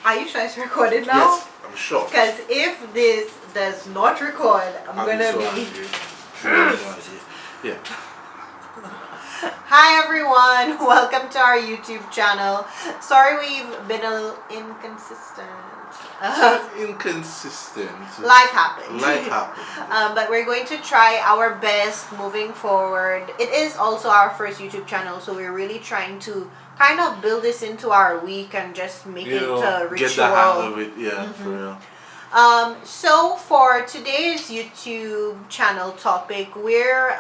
Are you sure it's recorded now? Yes, I'm sure. Because if this does not record, I'm gonna be. Yeah. Hi everyone, welcome to our YouTube channel. Sorry we've been a little inconsistent. Inconsistent. Life happened. Life happened. But we're going to try our best moving forward. It is also our first YouTube channel, so we're really trying to kind of build this into our week and just make it a ritual. Get the hang of it, yeah, for real. So for today's YouTube channel topic, we're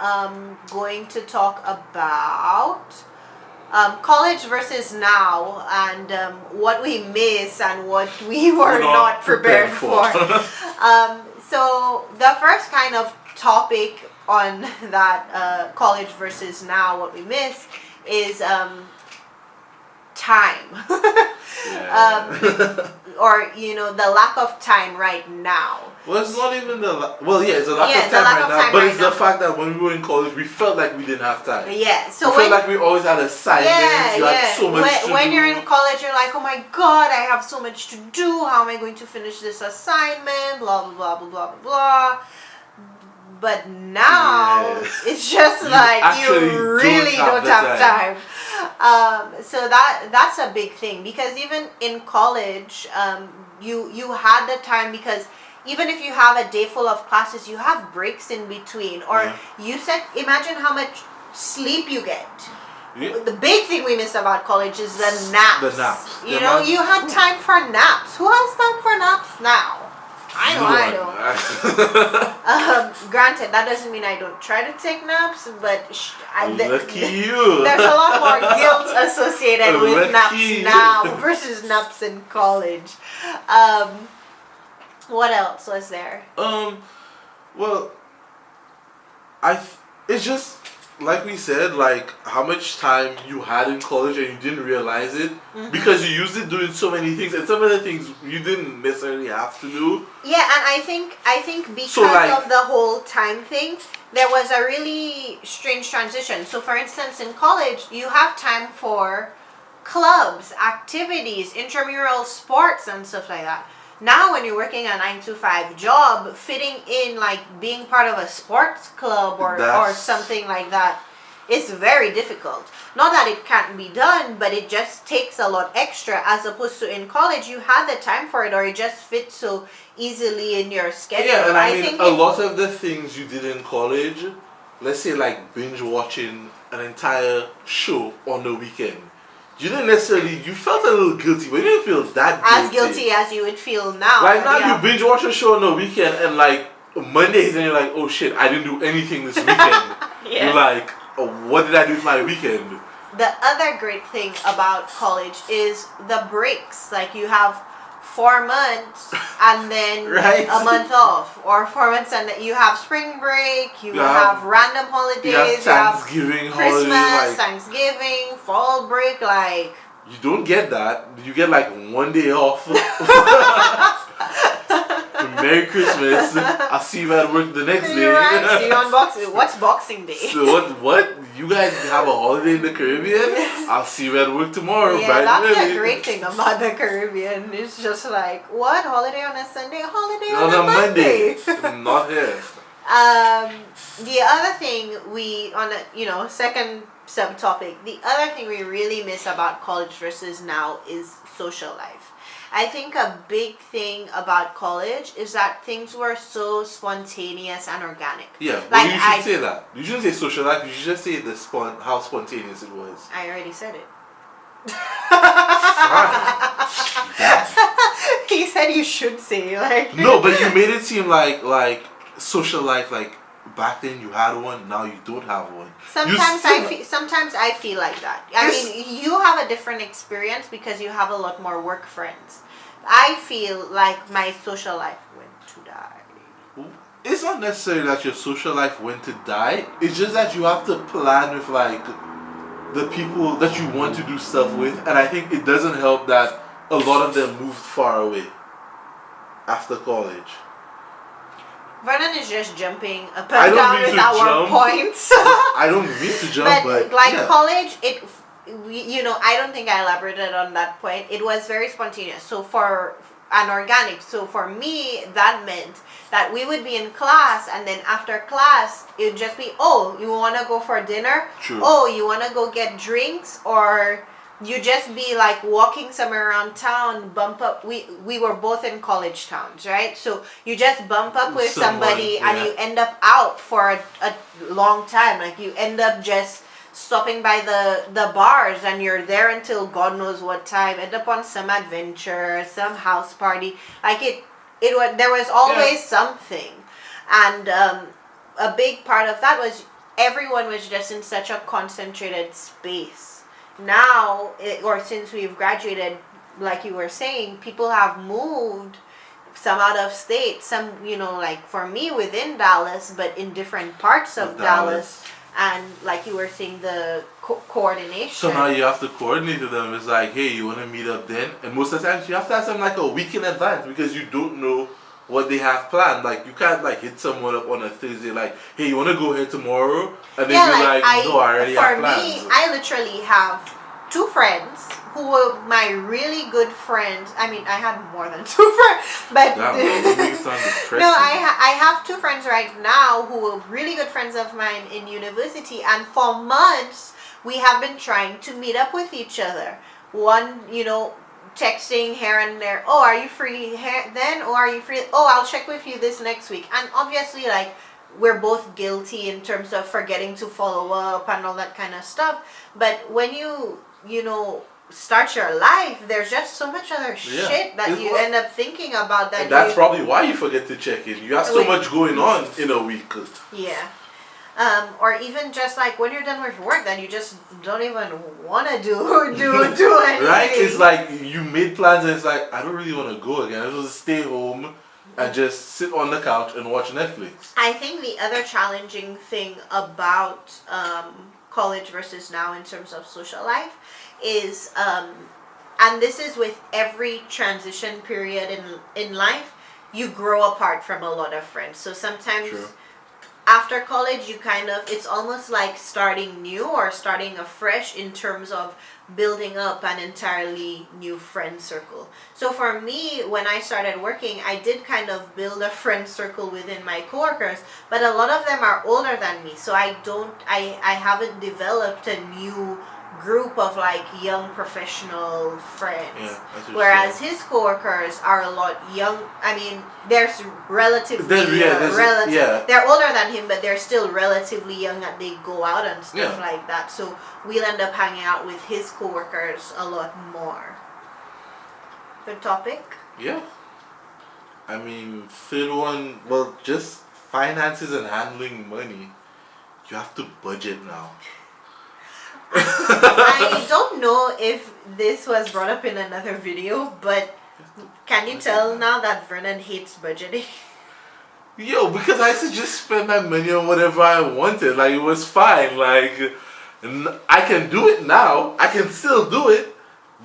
going to talk about college versus now, and what we miss and what we were not prepared for. So the first kind of topic on that college versus now, what we miss, is time. Or the lack of time right now. Well, it's not even it's a lack of time right now, but it's the fact that when we were in college, we felt like we didn't have time. Yeah, so we felt like we always had assignments. You had so much to do. When you're in college, you're like, oh my god, I have so much to do. How am I going to finish this assignment? Blah blah blah blah blah blah. But now it's just like you really don't have time. So that's a big thing, because even in college, you had the time, because even if you have a day full of classes, you have breaks in between, or imagine how much sleep you get. The big thing we miss about college is the naps. The naps. You had time for naps. Who has time for naps now? I don't. Granted, that doesn't mean I don't try to take naps, but lucky you. There's a lot more guilt associated with naps now versus naps in college. What else was there? Well, it's just like we said, like how much time you had in college and you didn't realize it because you used it doing so many things, and some of the things you didn't necessarily have to do. Yeah, and I think because of the whole time thing, there was a really strange transition. So for instance, in college, you have time for clubs, activities, intramural sports and stuff like that. Now when you're working a 9-to-5 job, fitting in like being part of a sports club or something like that is very difficult. Not that it can't be done, but it just takes a lot extra, as opposed to in college you had the time for it, or it just fits so easily in your schedule. Yeah, and I mean, a lot of the things you did in college, let's say like binge watching an entire show on the weekend, you didn't necessarily, you felt a little guilty, but you didn't feel that guilty. As guilty as you would feel now. Like now you binge watch a show on the weekend, and like Mondays, and you're like, oh shit, I didn't do anything this weekend. You're like, oh, what did I do for my weekend? The other great thing about college is the breaks. Like you have 4 months and then a month off, or 4 months and then you have spring break, you have random holidays, you have Thanksgiving, Christmas, Thanksgiving, fall break. Like you don't get that. You get like 1 day off. Merry Christmas. I'll see you at work the next day. See you on Boxing. What's Boxing Day? So what? You guys have a holiday in the Caribbean? I'll see you at work tomorrow. Yeah, that's the great thing about the Caribbean. It's just like, what? Holiday on a Sunday? Holiday on a Monday? Not here. The other thing second subtopic, the other thing we really miss about college versus now is social life. I think a big thing about college is that things were so spontaneous and organic. Yeah, well, you should say that. You shouldn't say social life. You should just say how spontaneous it was. I already said it. Fine. He said you should say No, but you made it seem like social life, like back then you had one, now you don't have one. Sometimes I feel like that. I mean, you have a different experience because you have a lot more work friends. I feel like my social life went to die. It's not necessarily that your social life went to die. It's just that you have to plan with like the people that you want to do stuff with, and I think it doesn't help that a lot of them moved far away after college. Vernon is just jumping up and down with our points. I don't mean to jump, but college, I don't think I elaborated on that point. It was very spontaneous. So for an organic, so for me, that meant that we would be in class, and then after class, it would just be, oh, you want to go for dinner? True. Oh, you want to go get drinks? Or you just be like walking somewhere around town, bump up. We were both in college towns, right? So you just bump up with somebody, yeah. and you end up out for a long time. Like you end up just stopping by the bars, and you're there until God knows what time. End up on some adventure, some house party. Like it was, there was always something. And a big part of that was everyone was just in such a concentrated space. Now, or since we've graduated, like you were saying, people have moved, some out of state, some, like for me within Dallas, but in different parts of Dallas. And like you were saying, the coordination. So now you have to coordinate with them. It's like, hey, you want to meet up then? And most of the times you have to ask them like a week in advance, because you don't know what they have planned. Like you can't like hit someone up on a Thursday like, hey, you want to go here tomorrow? And they be like, no, I already have plans. For me, I literally have 2 friends who were my really good friends. I mean, I had more than 2 friends, but no, I have 2 friends right now who are really good friends of mine in university, and for months we have been trying to meet up with each other. One, texting here and there. Oh, are you free here then? Or are you free? Oh, I'll check with you this next week. And obviously, like, we're both guilty in terms of forgetting to follow up and all that kind of stuff. But when you start your life, there's just so much other shit that you end up thinking about. And that's probably why you forget to check in. You have so much going on in a week. Yeah. Or even just like when you're done with work, that you just don't even want to do anything. Right? It's like you made plans and it's like, I don't really want to go again. I just stay home and just sit on the couch and watch Netflix. I think the other challenging thing about college versus now in terms of social life is, and this is with every transition period in life, you grow apart from a lot of friends. So sometimes after college, it's almost like starting new or starting afresh in terms of building up an entirely new friend circle. So for me, when I started working, I did kind of build a friend circle within my coworkers, but a lot of them are older than me. So I haven't developed a new group of like young professional friends, whereas his coworkers are a lot young. I mean, they're relatively they're older than him, but they're still relatively young, and they go out and stuff like that. So we'll end up hanging out with his coworkers a lot more. Good topic. Yeah. I mean, third one, well, just finances and handling money. You have to budget now. I don't know if this was brought up in another video, but can you tell now that Vernon hates budgeting? Yo, because I used to just spend my money on whatever I wanted. Like, it was fine. Like, I can do it now. I can still do it.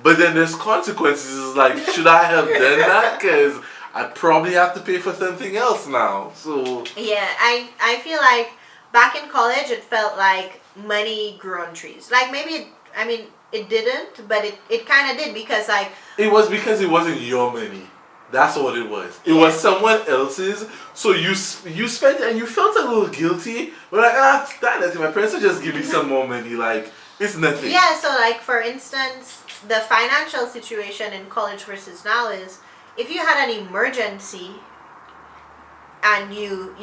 But then there's consequences. Like, should I have done that? Because I probably have to pay for something else now. So yeah, I feel like back in college, it felt like money grew on trees. Like maybe it didn't, but it kind of did, because like it was because it wasn't your money. That's what it was. It was someone else's. So you spent it and you felt a little guilty. But like, that nothing. My parents will just give me some more money. Like, it's nothing. Yeah. So like, for instance, the financial situation in college versus now is, if you had an emergency and you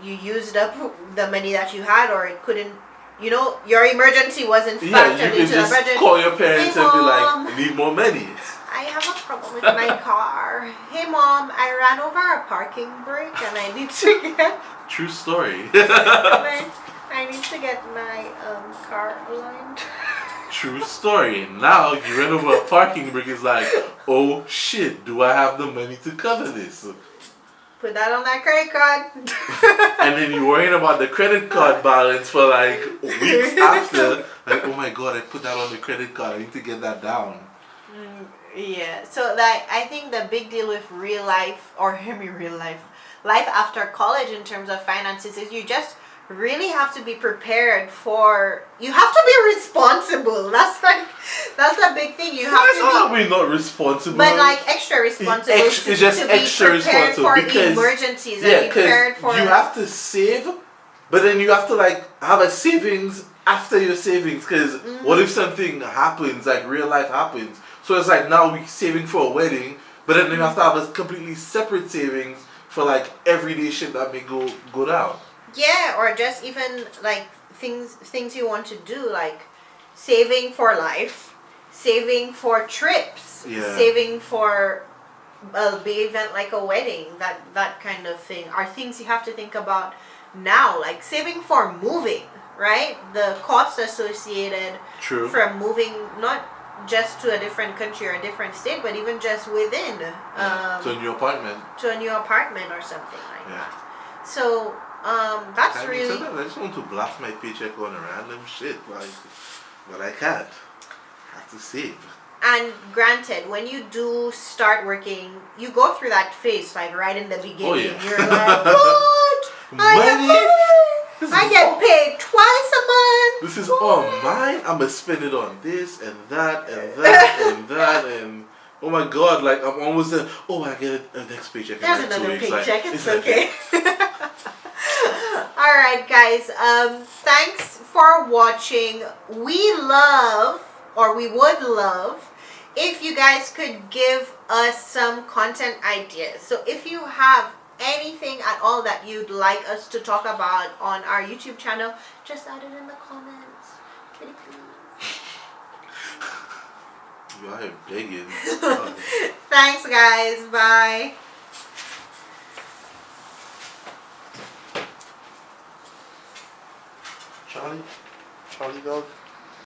used up the money that you had, or it couldn't, your emergency wasn't factored into the budget. You can just call your parents and be like, I need more money. I have a problem with my car. Hey Mom, I ran over a parking brake and I need to get... True story. I need to get my car aligned. True story. Now you ran over a parking brake, is like, oh shit, do I have the money to cover this? Put that on that credit card. And then you're worrying about the credit card balance for like weeks after. Like, oh my god, I put that on the credit card. I need to get that down. Yeah. So like, I think the big deal with real life, or life after college in terms of finances, is you just really have to be prepared for. You have to be responsible. That's the big thing. You have Why to are we not responsible? but like extra responsible. It's just to be extra prepared responsible for because emergencies yeah, and be prepared for. you have to save, but then you have to like have a savings after your savings. Because what if something happens, like real life happens? So it's like now we're saving for a wedding, but then you have to have a completely separate savings for like everyday shit that may go down. Yeah, or just even like things you want to do, like saving for life, saving for trips, saving for a big event like a wedding, that kind of thing are things you have to think about now, like saving for moving, right? The costs associated from moving, not just to a different country or a different state, but even just within to a new apartment or something like that. So that's really. Sometimes I just want to blast my paycheck on random shit, like, but I can't. I have to save. And granted, when you do start working, you go through that phase, like right in the beginning. Oh, yeah. You're like, what? I get paid twice a month. This is all mine. I'm gonna spend it on this and that and that and that and. Oh my God! Like I'm almost there. Oh, I get a next paycheck. There's another paycheck. It's okay. All right, guys. Thanks for watching. We would love if you guys could give us some content ideas. So if you have anything at all that you'd like us to talk about on our YouTube channel, just add it in the comments. Pretty please. You are begging. Thanks, guys. Bye. Charlie dog.